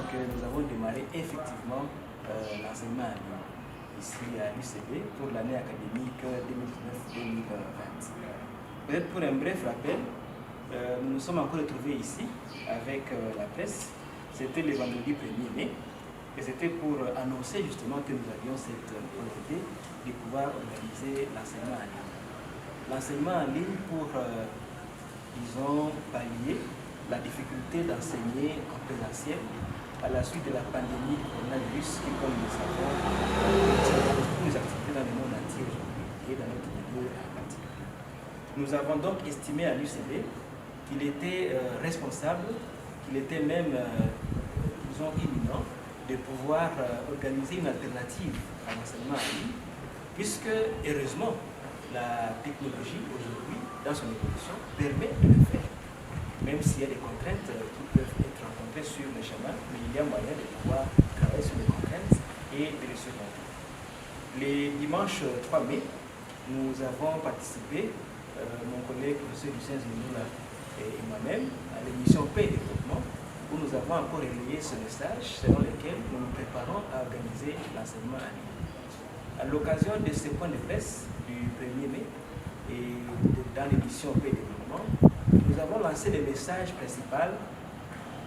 Donc nous avons démarré effectivement l'enseignement en ligne ici à l'UCB pour l'année académique 2019-2020. Peut-être pour un bref rappel, nous nous sommes encore retrouvés ici avec la presse. C'était le vendredi 1er mai et c'était pour annoncer justement que nous avions cette volonté de pouvoir organiser l'enseignement en ligne. L'enseignement en ligne pour, disons, pallier la difficulté d'enseigner en présentiel à la suite de la pandémie du coronavirus qui, comme nous le savons, toutes les activités dans le monde entier aujourd'hui et dans notre milieu en particulier. Nous avons donc estimé à l'UCB qu'il était responsable, qu'il était même, disons, imminent de pouvoir organiser une alternative à l'enseignement en ligne, puisque, heureusement, la technologie aujourd'hui, dans son évolution, permet de le faire. Même s'il y a des contraintes qui peuvent être rencontrées sur le chemin, mais il y a moyen de pouvoir travailler sur les contraintes et de les surmonter. Les dimanches 3 mai, nous avons participé, mon collègue professeur Lucien Zenoula et moi-même, à l'émission Paix et Développement, où nous avons encore relayé ce message selon lequel nous nous préparons à organiser l'enseignement en ligne. À l'occasion de ce point de presse du 1er mai et dans l'émission Paix et Développement, nous avons lancé le message principal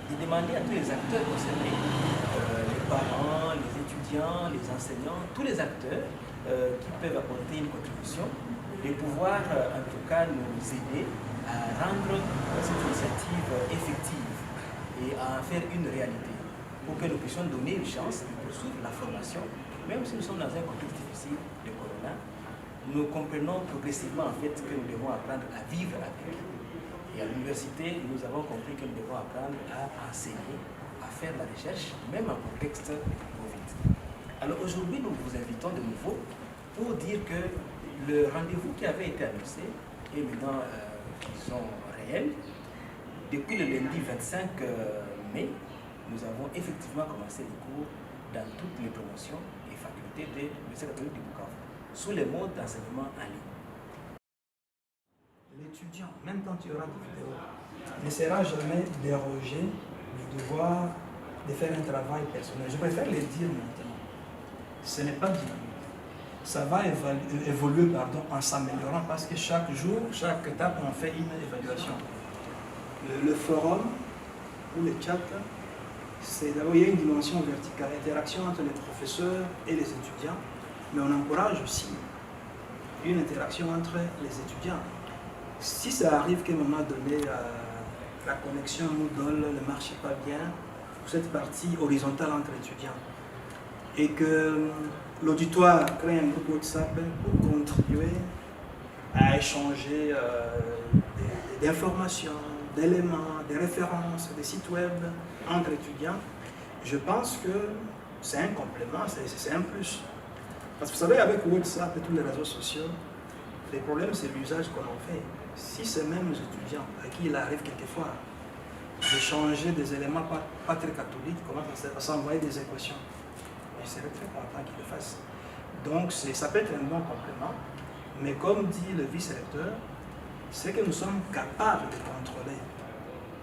de demander à tous les acteurs concernés, les parents, les étudiants, les enseignants, tous les acteurs qui peuvent apporter une contribution, de pouvoir en tout cas nous aider à rendre cette initiative effective et à en faire une réalité pour que nous puissions donner une chance de poursuivre la formation, même si nous sommes dans un contexte difficile de corona. Nous comprenons progressivement en fait que nous devons apprendre à vivre avec. Et à l'université, nous avons compris que nous devons apprendre à enseigner, à faire la recherche, même en contexte Covid. Alors aujourd'hui, nous vous invitons de nouveau pour dire que le rendez-vous qui avait été annoncé est maintenant, disons, réel. Depuis le lundi 25 mai, nous avons effectivement commencé les cours dans toutes les promotions et facultés de l'Université catholique de Bukavu, sous les modes d'enseignement en ligne. L'étudiant, même quand il y aura des vidéos, ne sera jamais dérogé du devoir de faire un travail personnel. Je préfère le dire maintenant. Ce n'est pas dynamique. Ça va évoluer en s'améliorant parce que chaque jour, chaque étape, on fait une évaluation. Le forum ou le chat, c'est d'abord il y a une dimension verticale, interaction entre les professeurs et les étudiants, mais on encourage aussi une interaction entre les étudiants. Si ça arrive qu'à un moment donné, la connexion Moodle ne marche pas bien, pour cette partie horizontale entre étudiants, et que l'auditoire crée un groupe WhatsApp pour contribuer à échanger des informations, d'éléments, des références, des sites web entre étudiants, je pense que c'est un complément, c'est un plus. Parce que vous savez, avec WhatsApp et tous les réseaux sociaux, le problème c'est l'usage qu'on en fait. Si ces mêmes étudiants, à qui il arrive quelquefois d'échanger des éléments pas très catholiques, commencent à s'envoyer des équations, je serais très content qu'ils le fassent. Donc ça peut être un bon complément, mais comme dit le vice-recteur, c'est que nous sommes capables de contrôler.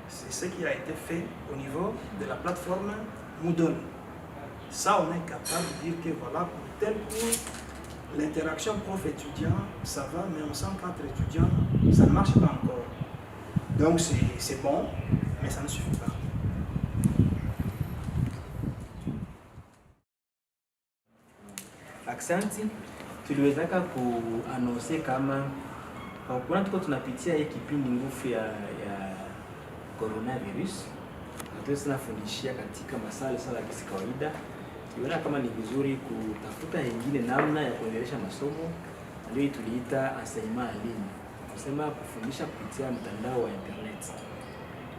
C'est ce qui a été fait au niveau de la plateforme Moodle. Ça, on est capable de dire que voilà, pour tel cours, l'interaction prof-étudiant, ça va, mais on sent qu'entre étudiants, ça ne marche pas encore. Donc c'est bon, mais ça ne suffit pas. Aksanti, tuliwezaka kuanose kama kuna tuko tunapitia hii kipindi ngufu ya coronavirus, ndio tunafundishia katika masala sala ya kawaida. Tuliona kama ni vizuri kutafuta nyingine namna ya kuendelesha masomo, ndio tuliita enseignement en ligne, kusema kufundisha kupitia mtandao wa internet.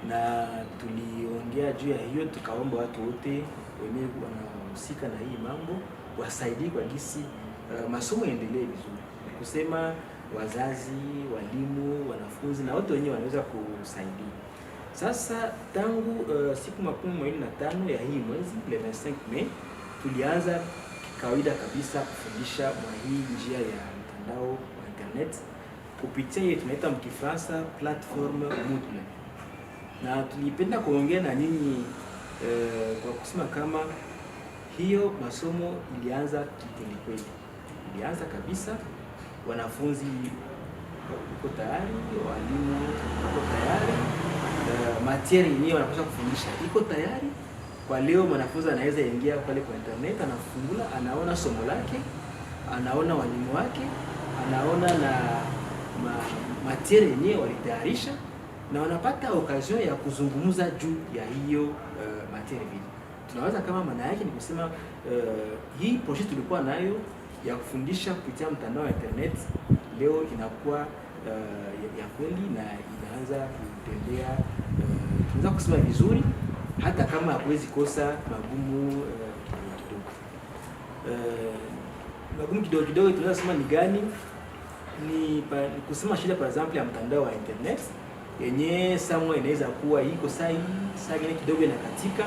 Na tuliongea juu ya hiyo, tukaomba watu wote wenyewe wanahusika na hii mambo wasaidie kwa gisi masomo yaendelee vizuri. Kusema wazazi, walimu, wanafunzi na wote wenyewe wanaweza kusaidia. Sasa tangu siku 25 ya hii mwezi, le 25 Mei, tulianza kawaida kabisa kufundisha mwa hii njia ya mtandao wa internet kupitia hii tunaita mkifransa platform Moodle. Na tulipenda kuongea na nyinyi kwa kusema kama hiyo masomo ilianza kikweli, ilianza kabisa, wanafunzi uko tayari, walimu uko tayari, matieri yenyewe wanapaswa kufundisha iko tayari. Kwa leo mwanafunzi anaweza ingia pale kwa internet, anafungula, anaona somo lake, anaona walimu wake, anaona na matieri yenyewe walitayarisha, na wanapata occasion ya kuzungumza juu ya hiyo matieri vile. Tunaweza kama maana yake ni kusema hii project tulikuwa nayo ya kufundisha kupitia mtandao wa internet leo inakuwa ya kweli na inaanza kutembea, tunaweza kusema vizuri, hata kama hakuwezi kosa magumu kidogo. Magumu kidogo kidogo tunaweza kusema ni gani? Ni kusema shida kwa example ya mtandao wa internet yenye somewhere inaweza kuwa iko saa ingine kidogo inakatika,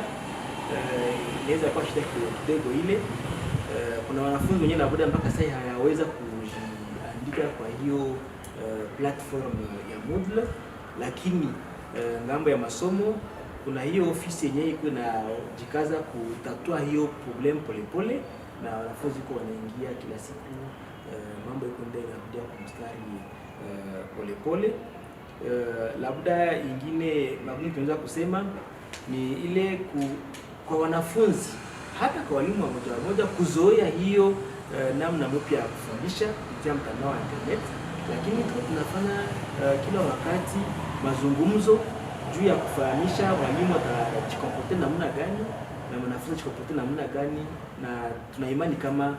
inaweza kuwa shida kidogo ile. Kuna wanafunzi wenyewe labda mpaka sasa hayaweza kujiandika kwa hiyo platform ya Moodle, lakini ngambo ya masomo kuna hiyo ofisi yenyewe iko inajikaza kutatua hiyo problem polepole, na wanafunzi kwa wanaingia kila siku, mambo iko ndio inakuja kwa mstari polepole. Labda ingine magumu tunaweza kusema ni ile kwa wanafunzi hata kwa walimu wa moja kuzoea hiyo namna mpya ya kufundisha kupitia mtandao wa internet, lakini tunafanya kila wakati mazungumzo juu ya kufahamisha walimu watajikomport namna gani na wanafunzi wajikomport namna gani, na tuna imani kama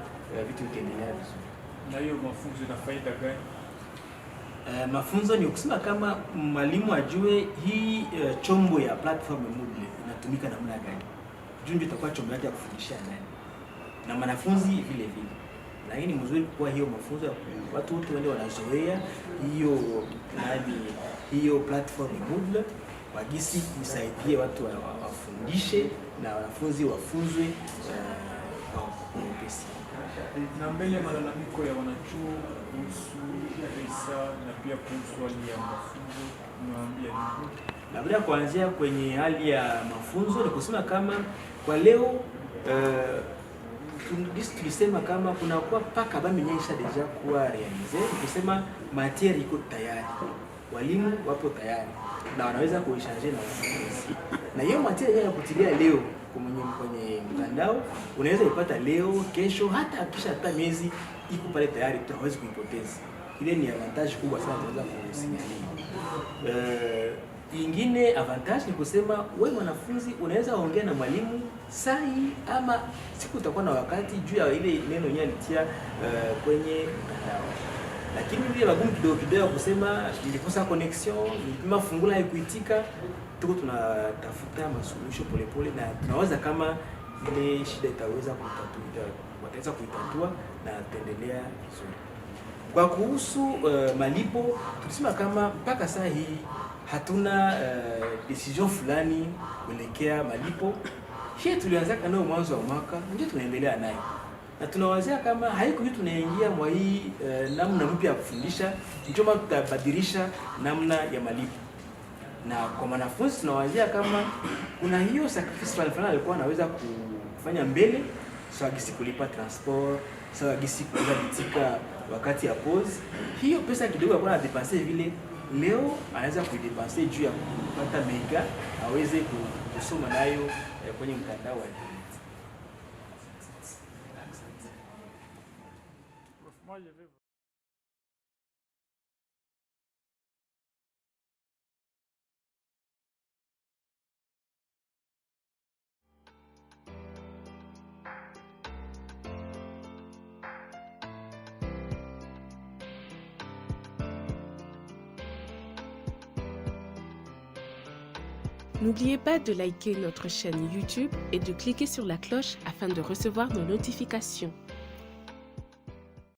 vitu vitaendelea vizuri. Na hiyo mafunzo ina faida gani? Mafunzo ni kusema kama mwalimu ajue hii chombo ya platform ya Moodle inatumika namna gani, juu ndio itakuwa chombo yake ya kufundisha nani na wanafunzi vile vile. Lakini mzuri kwa hiyo mafunzo ya watu wote wale wanazoea hiyo platform ya Moodle, kwa gisi nisaidie watu wafundishe na wanafunzi wafunzwe kwa upesi. Na mbele ya malalamiko ya wanachuo kuhusu pesa na pia kuhusu hali ya mafunzo, unawaambia nini? Labda kuanzia kwenye hali ya mafunzo ni kusema kama kwa leo tulisema kama kuna kwa paka bami nyesha deja kuwa realize, kusema matieri iko tayari, walimu wapo tayari na wanaweza kuishange na wanafunzi, na hiyo matieri ya kutilia leo kwenye mtandao unaweza ipata leo, kesho, hata kisha hata miezi iko pale tayari, tunaweza kuipoteza. Ile ni avantage kubwa sana tunaweza kusimulia. Ingine avantage ni kusema wewe mwanafunzi unaweza ongea na mwalimu sahi ama siku utakuwa na wakati juu ya ile neno yenyewe alitia kwenye mtandao. Lakini ile magumu kidogo kusema nilikosa connection, nilipima fungula haikuitika, tuko tunatafuta masuluhisho polepole, na tunawaza kama ile shida itaweza kuitatua na tuendelea vizuri. Kwa kuhusu malipo, tulisema kama mpaka saa hii hatuna decision fulani kuelekea malipo. Hii tulianza nayo mwanzo wa mwaka, ndio tunaendelea nayo. Na tunawazia kama haiko hiyo tunaingia mwa hii namna mpya ya kufundisha, ndio tutabadilisha namna ya malipo. Na kwa wanafunzi tunawazia kama kuna hiyo sacrifice fulani alikuwa anaweza kufanya mbele, sawa gisi kulipa transport, sawa gisi kuweza kutika wakati ya pause. Hiyo pesa kidogo alikuwa anadepenser vile, leo anaweza kuidepenser juu ya kupata mega aweze kusoma nayo kwenye mtandao wa internet. N'oubliez pas de liker notre chaîne YouTube et de cliquer sur la cloche afin de recevoir nos notifications.